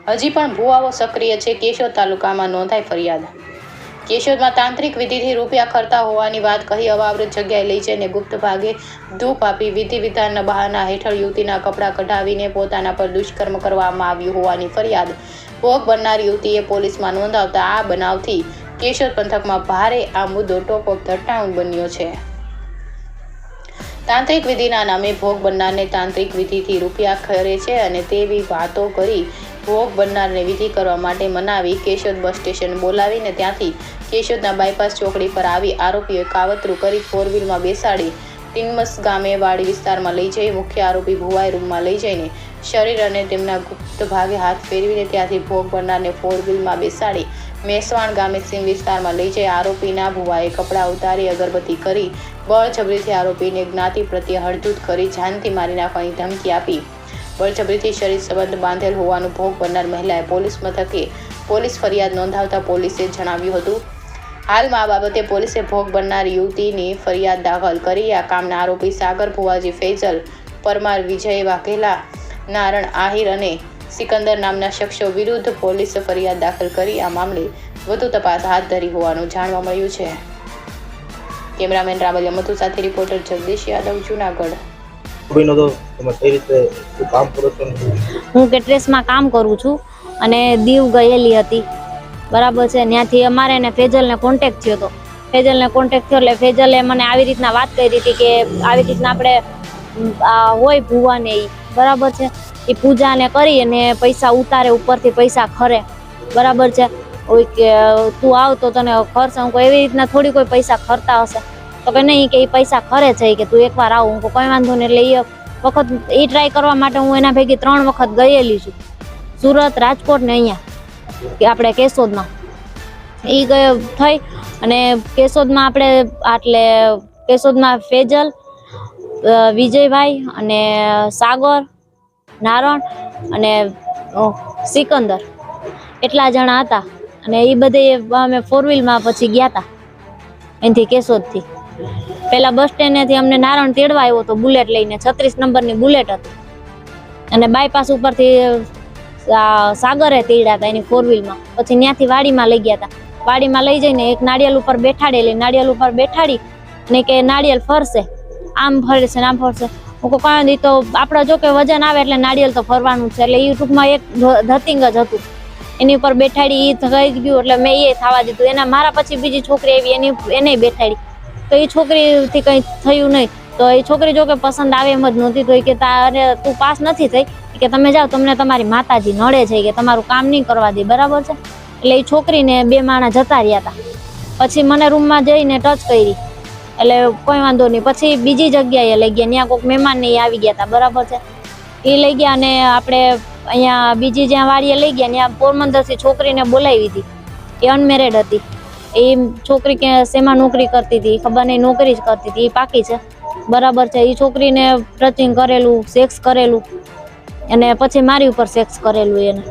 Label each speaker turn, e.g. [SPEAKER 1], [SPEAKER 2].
[SPEAKER 1] હજી પણ ભુવાઓ સક્રિય છે। કેશોદ તાલુકામાં નોંધાઈ ફરિયાદ। કેશોદમાં તાંત્રિક વિધિથી રૂપિયા ખર્ચતા હોવાની વાત કહી અવાવૃત જગ્યાએ લઈ જઈને ગુપ્ત ભાગે ધૂપ આપી વિધિ વિધાનના બહાના હેઠળ યુવતીના કપડાં કઢાવીને પોતાના પર દુષ્કર્મ કરવામાં આવ્યું હોવાની ફરિયાદ ભોગ બનનાર યુવતીએ પોલીસમાં નોંધાવતા આ બનાવથી કેશોદ પંથકમાં ભારે આ મુદ્દો ટોક ઓફ ધ ટાઉન બન્યો છે। તાંત્રિક વિધિના નામે ભોગ બનનારને તાંત્રિક વિધિથી રૂપિયા ખરે છે અને તેવી વાતો કરી ભોગ બનનારને વિધિ કરવા માટે મનાવી કેશોદ બસ સ્ટેશન બોલાવીને ત્યાંથી કેશોદના બાયપાસ ચોકડી પર આવી આરોપીઓએ કાવતરું કરી ફોર વ્હીલમાં બેસાડી ટીંગમસ ગામે વાડી વિસ્તારમાં લઈ જઈ મુખ્ય આરોપી ભુવાએ રૂમમાં લઈ જઈને શરીર અને તેમના ગુપ્ત ભાગે હાથ ફેરવીને ત્યાંથી ભોગ બનનારને ફોર વ્હીલમાં બેસાડી મેસવાણ ગામે સીમ વિસ્તારમાં લઈ જઈ આરોપીના ભુવાએ કપડાં ઉતારી અગરબત્તી કરી બળજબરીથી આરોપીને જ્ઞાતિ પ્રત્યે હળધૂત કરી જાનથી મારી નાખવાની ધમકી આપી બળજબરીથી શરીર સંબંધ બાંધેલ હોવાનું ભોગ બનનાર મહિલાએ પોલીસ મથકે પોલીસ ફરિયાદ નોંધાવતા પોલીસે જણાવ્યું હતું। હાલમાં આ બાબતે પોલીસે ભોગ બનનાર યુવતીની ફરિયાદ દાખલ કરી આ કામના આરોપી સાગર ભુવાજી ફૈઝલ પરમાર વિજય વાઘેલા નારણ આહિર અને સિકંદર નામના શખ્સો વિરુદ્ધ પોલીસે ફરિયાદ દાખલ કરી આ મામલે વધુ તપાસ હાથ ધરી હોવાનું જાણવા મળ્યું છે। કેમેરામેન રાવલિયા મધુ સાથે રિપોર્ટર જગદીશ યાદવ, જુનાગઢ।
[SPEAKER 2] હું કેટરેસમાં કામ કરું છું અને દીવ ગયેલી હતી, બરાબર છે। ત્યાંથી અમારે ને ફેજલને કોન્ટેક્ટ થયો હતો। ફેજલને કોન્ટેક્ટ થયો એટલે ફેજલે મને આવી રીતના વાત કરી હતી કે આવી રીતના આપણે હોય ભુવાને એ, બરાબર છે, એ પૂજાને કરી અને પૈસા ઉતારે, ઉપરથી પૈસા ખરે, બરાબર છે। હોય કે તું આવ તો તને ખર્ચ, હું એવી રીતના થોડી કોઈ પૈસા ખરતા હશે તો કે નહીં, કે એ પૈસા ખરે છે કે તું એકવાર આવ, હું કોઈ વાંધો નહીં। એટલે એ વખત એ ટ્રાય કરવા માટે હું એના ભેગી 3 વખત ગયેલી છું, સુરત, રાજકોટ ને અહીંયા કે આપણે કેશોદમાં એ ગયો થઈ। અને કેશોદમાં આપણે એટલે કેશોદમાં ફેજલ, વિજયભાઈ અને સાગર, નારણ અને સિકંદર એટલા જણા હતા। અને એ બધે અમે 4 વ્હીલમાં પછી ગયા હતા એનાથી કેશોદથી। પેલા બસ સ્ટેન્ડેથી અમને નારણ તેડવા આવ્યો હતો બુલેટ લઈને, 36 નંબરની બુલેટ હતી અને બાયપાસ ઉપરથી સાગરે તેડ્યા હતા એની 4 વ્હીલમાં। પછી ત્યાંથી વાડીમાં લઈ ગયા હતા। વાડીમાં લઈ જઈને એક નાળિયેર ઉપર બેઠાડેલી, નાળિયેર ઉપર બેઠાડી અને કે નાળિયેર ફરશે, આમ ફરશે ને આમ ફરશે। હું કોઈ તો આપણે જો કે વજન આવે એટલે નાળિયેર તો ફરવાનું છે, એટલે એ ટૂંકમાં એક ધતિંગ જ હતું, એની ઉપર બેઠાડી એ થઈ ગયું એટલે મેં એ થવા દીધું। એના મારા પછી બીજી છોકરી આવી એને બેઠાડી તો એ છોકરીથી કંઈ થયું નહીં। તો એ છોકરી જો કે પસંદ આવે એમ જ નહોતી, તો એ કે તારે તું પાસ નથી થઈ કે તમે જાઓ, તમને તમારી માતાજી નડે છે કે તમારું કામ નહીં કરવા દે, બરાબર છે। એટલે એ છોકરીને 2 માણસ જતા રહ્યા હતા। પછી મને રૂમમાં જઈને ટચ કરી એટલે કોઈ વાંધો નહીં। પછી બીજી જગ્યાએ લઈ ગયા, ત્યાં કોઈક મહેમાનને એ આવી ગયા હતા, બરાબર છે, એ લઈ ગયા અને આપણે અહીંયા બીજી જ્યાં વાડીએ લઈ ગયા ત્યાં પોરબંદરથી છોકરીને બોલાવી હતી, એ અનમેરેડ હતી। એ છોકરી કે શેમાં નોકરી કરતી હતી ખબર નહીં, નોકરી જ કરતી હતી, એ પાકી છે, બરાબર છે। એ છોકરીને ટચિંગ કરેલું, સેક્સ કરેલું અને પછી મારી ઉપર સેક્સ કરેલું એને।